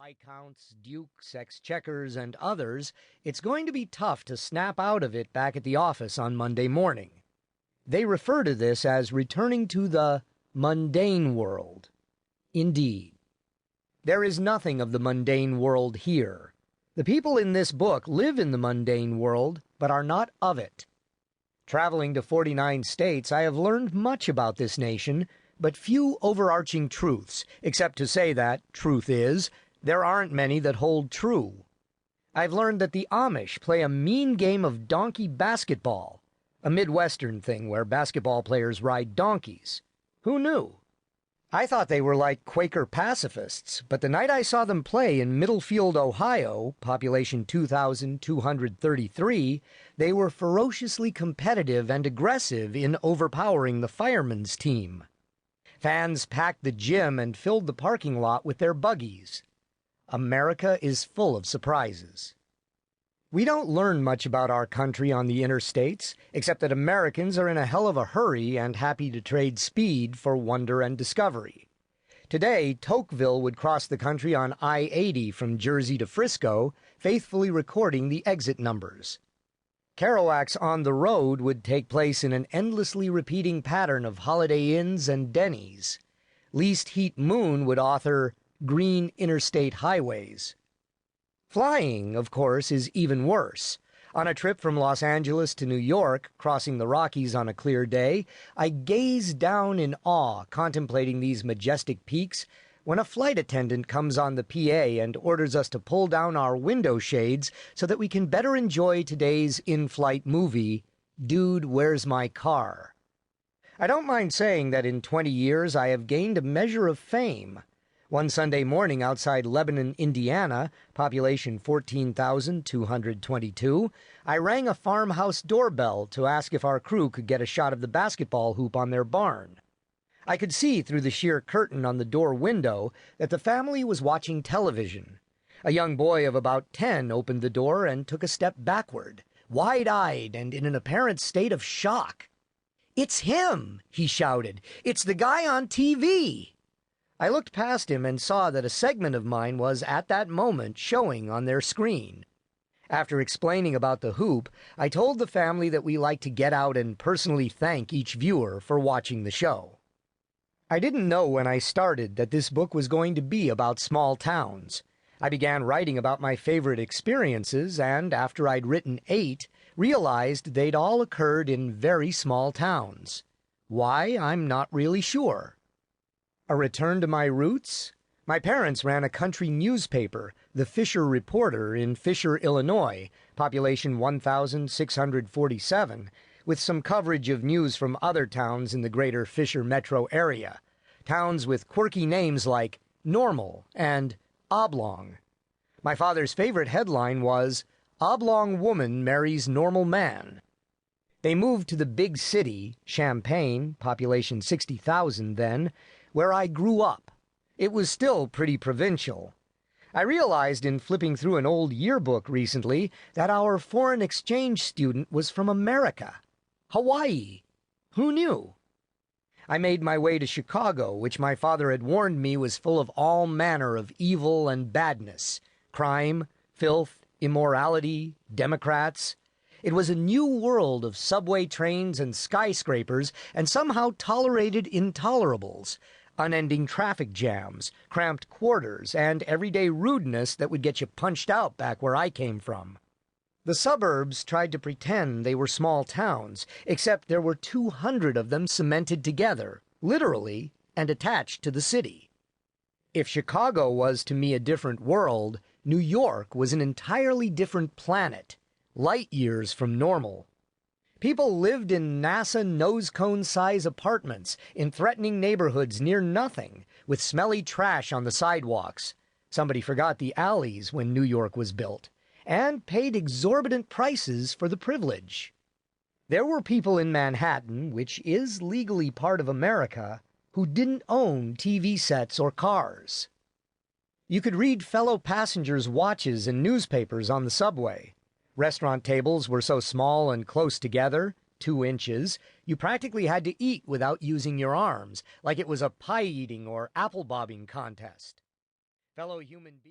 Viscounts, dukes, exchequers, and others, it's going to be tough to snap out of it back at the office on Monday morning. They refer to this as returning to the mundane world. Indeed. There is nothing of the mundane world here. The people in this book live in the mundane world, but are not of it. Traveling to 49 states, I have learned much about this nation, but few overarching truths, except to say that, truth is, there aren't many that hold true. I've learned that the Amish play a mean game of donkey basketball, a Midwestern thing where basketball players ride donkeys. Who knew? I thought they were like Quaker pacifists, but the night I saw them play in Middlefield, Ohio, population 2,233, they were ferociously competitive and aggressive in overpowering the firemen's team. Fans packed the gym and filled the parking lot with their buggies. America is full of surprises. We don't learn much about our country on the interstates, except that Americans are in a hell of a hurry and happy to trade speed for wonder and discovery. Today, Tocqueville would cross the country on I-80 from Jersey to Frisco, faithfully recording the exit numbers. Kerouac's On the Road would take place in an endlessly repeating pattern of Holiday Inns and Denny's. Least Heat Moon would author Green Interstate Highways. Flying, of course, is even worse. On a trip from Los Angeles to New York, crossing the Rockies on a clear day, I gazed down in awe, contemplating these majestic peaks, when a flight attendant comes on the PA and orders us to pull down our window shades so that we can better enjoy today's in-flight movie, Dude, Where's My Car? I don't mind saying that in 20 years I have gained a measure of fame. One Sunday morning outside Lebanon, Indiana, population 14,222, I rang a farmhouse doorbell to ask if our crew could get a shot of the basketball hoop on their barn. I could see through the sheer curtain on the door window that the family was watching television. A young boy of about 10 opened the door and took a step backward, wide-eyed and in an apparent state of shock. "It's him!" he shouted. "It's the guy on TV!" I looked past him and saw that a segment of mine was, at that moment, showing on their screen. After explaining about the hoop, I told the family that we like to get out and personally thank each viewer for watching the show. I didn't know when I started that this book was going to be about small towns. I began writing about my favorite experiences, and after I'd written 8, realized they'd all occurred in very small towns. Why, I'm not really sure. A return to my roots? My parents ran a country newspaper, the Fisher Reporter, in Fisher, Illinois, population 1,647, with some coverage of news from other towns in the greater Fisher metro area, towns with quirky names like Normal and Oblong. My father's favorite headline was, "Oblong Woman Marries Normal Man." They moved to the big city, Champaign, population 60,000 then, where I grew up. It was still pretty provincial. I realized in flipping through an old yearbook recently that our foreign exchange student was from America. Hawaii. Who knew? I made my way to Chicago, which my father had warned me was full of all manner of evil and badness, crime, filth, immorality, Democrats. It was a new world of subway trains and skyscrapers and somehow tolerated intolerables, unending traffic jams, cramped quarters, and everyday rudeness that would get you punched out back where I came from. The suburbs tried to pretend they were small towns, except there were 200 of them cemented together, literally, and attached to the city. If Chicago was to me a different world, New York was an entirely different planet, light years from normal. People lived in NASA nose-cone-size apartments in threatening neighborhoods near nothing, with smelly trash on the sidewalks. Somebody forgot the alleys when New York was built, and paid exorbitant prices for the privilege. There were people in Manhattan, which is legally part of America, who didn't own TV sets or cars. You could read fellow passengers' watches and newspapers on the subway. Restaurant tables were so small and close together, 2 inches, you practically had to eat without using your arms, like it was a pie-eating or apple-bobbing contest. Fellow human beings